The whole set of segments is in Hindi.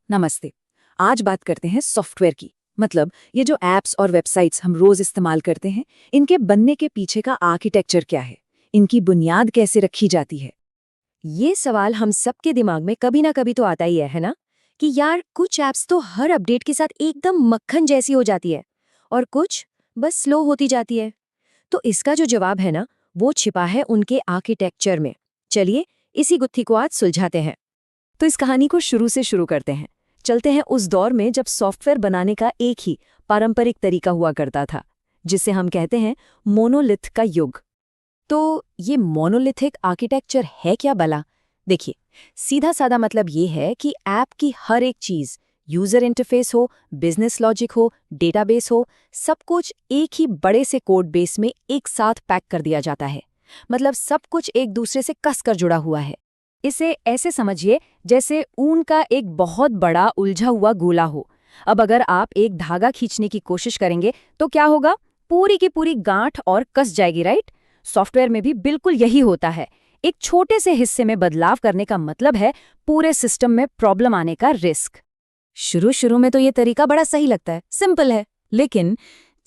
नमस्ते। आज बात करते हैं सॉफ्टवेयर की। मतलब ये जो ऐप्स और वेबसाइट्स हम रोज इस्तेमाल करते हैं, इनके बनने के पीछे का आर्किटेक्चर क्या है, इनकी बुनियाद कैसे रखी जाती है। ये सवाल हम सबके दिमाग में कभी ना कभी तो आता ही है ना? कि यार कुछ ऐप्स तो हर अपडेट के साथ एकदम मक्खन जैसी हो जाती है और कुछ बस स्लो होती जाती है। तो इसका जो जवाब है ना, वो छिपा है उनके आर्किटेक्चर में। चलिए इसी गुत्थी को आज सुलझाते हैं। तो इस कहानी को शुरू से शुरू करते हैं। चलते हैं उस दौर में जब सॉफ्टवेयर बनाने का एक ही पारंपरिक तरीका हुआ करता था, जिसे हम कहते हैं मोनोलिथ का युग। तो ये मोनोलिथिक आर्किटेक्चर है क्या भला? देखिए, सीधा साधा मतलब ये है कि ऐप की हर एक चीज, यूजर इंटरफेस हो, बिजनेस लॉजिक हो, डेटाबेस हो, सब कुछ एक ही बड़े से कोड बेस में एक साथ पैक कर दिया जाता है। मतलब सब कुछ एक दूसरे से कसकर जुड़ा हुआ है। इसे ऐसे समझिए जैसे ऊन का एक बहुत बड़ा उलझा हुआ गोला हो। अब अगर आप एक धागा खींचने की कोशिश करेंगे तो क्या होगा? पूरी की पूरी गांठ और कस जाएगी, राइट? सॉफ्टवेयर में भी बिल्कुल यही होता है। एक छोटे से हिस्से में बदलाव करने का मतलब है पूरे सिस्टम में प्रॉब्लम आने का रिस्क। शुरू शुरू में तो ये तरीका बड़ा सही लगता है, सिंपल है। लेकिन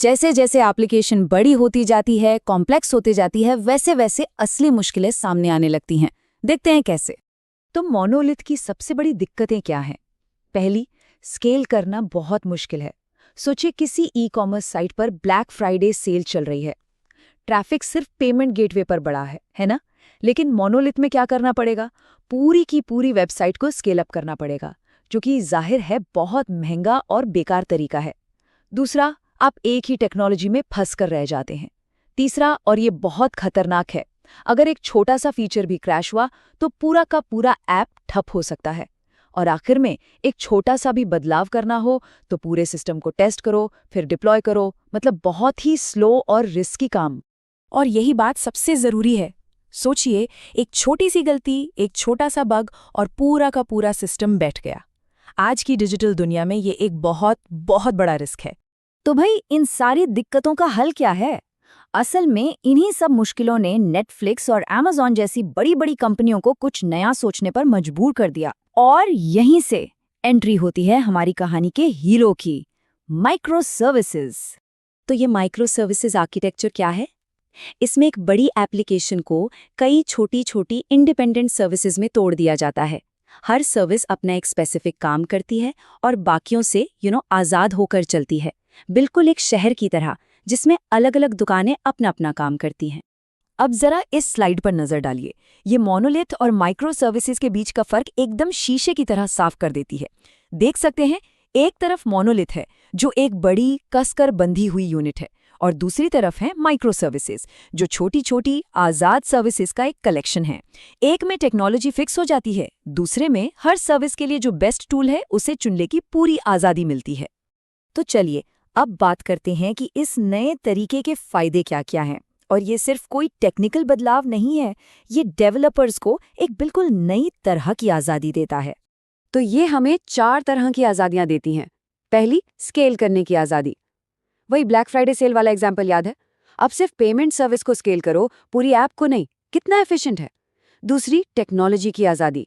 जैसे जैसे एप्लीकेशन बड़ी होती जाती है, कॉम्प्लेक्स होती जाती है, वैसे वैसे असली मुश्किलें सामने आने लगती हैं। देखते हैं कैसे। तो मोनोलिथ की सबसे बड़ी दिक्कतें क्या हैं? पहली, स्केल करना बहुत मुश्किल है। सोचिए किसी ई-कॉमर्स साइट पर ब्लैक फ्राइडे सेल चल रही है। ट्रैफिक सिर्फ पेमेंट गेटवे पर बढ़ा है ना? लेकिन मोनोलिथ में क्या करना पड़ेगा? पूरी की पूरी वेबसाइट को स्केल अप करना पड़ेगा, जो कि जाहिर है बहुत महंगा और बेकार तरीका है। दूसरा, आप एक ही टेक्नोलॉजी में फंस कर रह जाते हैं। तीसरा, और ये बहुत खतरनाक है, अगर एक छोटा सा फीचर भी क्रैश हुआ तो पूरा का पूरा ऐप ठप हो सकता है। और आखिर में एक छोटा सा भी बदलाव करना हो तो पूरे सिस्टम को टेस्ट करो, फिर डिप्लॉय करो। मतलब बहुत ही स्लो और रिस्की काम। और यही बात सबसे जरूरी है। सोचिए, एक छोटी सी गलती, एक छोटा सा बग और पूरा का पूरा सिस्टम बैठ गया। आज की डिजिटल दुनिया में ये एक बहुत बहुत बड़ा रिस्क है। तो भाई, इन सारी दिक्कतों का हल क्या है? असल में इन्हीं सब मुश्किलों ने नेटफ्लिक्स और अमेज़न जैसी बड़ी बड़ी कंपनियों को कुछ नया सोचने पर मजबूर कर दिया। और यहीं से एंट्री होती है हमारी कहानी के हीरो की, माइक्रो सर्विसेज। तो ये माइक्रो सर्विसेज आर्किटेक्चर क्या है? इसमें एक बड़ी एप्लीकेशन को कई छोटी छोटी इंडिपेंडेंट सर्विसेज में तोड़ दिया जाता है। हर सर्विस अपना एक स्पेसिफिक काम करती है और बाकियों से आज़ाद होकर चलती है। बिल्कुल एक शहर की तरह, जिसमें अलग अलग दुकानें अपना अपना काम करती हैं। अब जरा इस स्लाइड पर नजर डालिए। ये मोनोलिथ और माइक्रो सर्विसेज के बीच का फर्क एकदम शीशे की तरह साफ कर देती है। देख सकते हैं, एक तरफ मोनोलिथ है जो एक बड़ी कसकर बंधी हुई यूनिट है, और दूसरी तरफ है माइक्रो सर्विसेज जो छोटी छोटी आज़ाद सर्विसेज का एक कलेक्शन है। एक में टेक्नोलॉजी फिक्स हो जाती है, दूसरे में हर सर्विस के लिए जो बेस्ट टूल है उसे चुनने की पूरी आज़ादी मिलती है। तो चलिए अब बात करते हैं कि इस नए तरीके के फायदे क्या क्या हैं। और ये सिर्फ कोई टेक्निकल बदलाव नहीं है, ये डेवलपर्स को एक बिल्कुल नई तरह की आज़ादी देता है। तो ये हमें 4 तरह की आज़ादियां देती हैं। पहली, स्केल करने की आज़ादी। वही ब्लैक फ्राइडे सेल वाला एग्जाम्पल याद है? अब सिर्फ पेमेंट सर्विस को स्केल करो, पूरी ऐप को नहीं। कितना एफिशिएंट है। दूसरी, टेक्नोलॉजी की आज़ादी।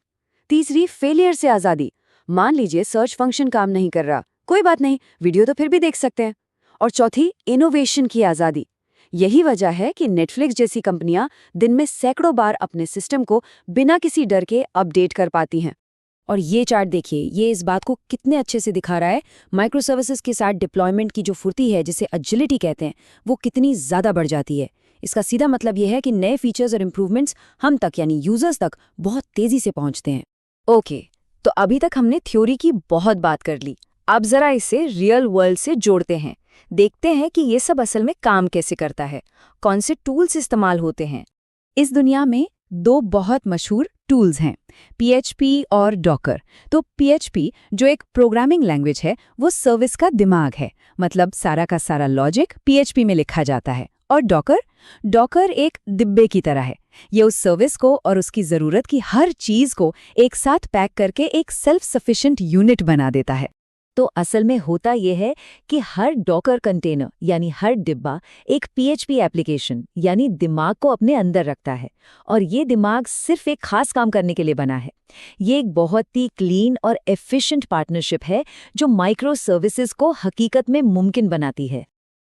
तीसरी, फेलियर से आज़ादी। मान लीजिए सर्च फंक्शन काम नहीं कर रहा, कोई बात नहीं, वीडियो तो फिर भी देख सकते हैं। और चौथी, इनोवेशन की आज़ादी। यही वजह है कि नेटफ्लिक्स जैसी कंपनियां दिन में सैकड़ों बार अपने सिस्टम को बिना किसी डर के अपडेट कर पाती हैं। और ये चार्ट देखिए, ये इस बात को कितने अच्छे से दिखा रहा है। माइक्रो सर्विसेज के साथ डिप्लॉयमेंट की जो फुर्ती है, जिसे एजिलिटी कहते हैं, वो कितनी ज़्यादा बढ़ जाती है। इसका सीधा मतलब ये है कि नए फीचर्स और इम्प्रूवमेंट्स हम तक यानी यूजर्स तक बहुत तेज़ी से पहुंचते हैं। ओके, तो अभी तक हमने थ्योरी की बहुत बात कर ली। अब जरा इसे रियल वर्ल्ड से जोड़ते हैं। देखते हैं कि ये सब असल में काम कैसे करता है, कौन से टूल्स इस्तेमाल होते हैं। इस दुनिया में 2 बहुत मशहूर टूल्स हैं, PHP और डॉकर। तो PHP जो एक प्रोग्रामिंग लैंग्वेज है, वो सर्विस का दिमाग है। मतलब सारा का सारा लॉजिक PHP में लिखा जाता है। और डॉकर एक डिब्बे की तरह है। ये उस सर्विस को और उसकी ज़रूरत की हर चीज़ को एक साथ पैक करके एक सेल्फ सफिशिएंट यूनिट बना देता है। तो असल में होता यह है कि हर डॉकर कंटेनर यानी हर डिब्बा एक पीएचपी एप्लीकेशन यानी दिमाग को अपने अंदर रखता है, और ये दिमाग सिर्फ एक खास काम करने के लिए बना है। ये एक बहुत ही क्लीन और एफिशिएंट पार्टनरशिप है जो माइक्रो सर्विसेज को हकीकत में मुमकिन बनाती है।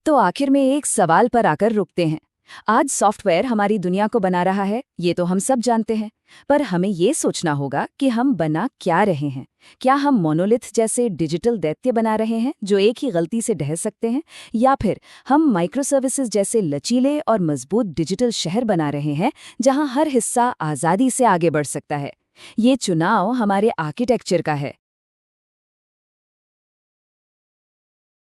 तो आखिर में एक सवाल पर आकर रुकते हैं। आज सॉफ्टवेयर हमारी दुनिया को बना रहा है, ये तो हम सब जानते हैं, पर हमें ये सोचना होगा कि हम बना क्या रहे हैं। क्या हम मोनोलिथ जैसे डिजिटल दैत्य बना रहे हैं जो एक ही गलती से ढह सकते हैं, या फिर हम माइक्रो सर्विसेज जैसे लचीले और मजबूत डिजिटल शहर बना रहे हैं जहां हर हिस्सा आज़ादी से आगे बढ़ सकता है। ये चुनाव हमारे आर्किटेक्चर का है,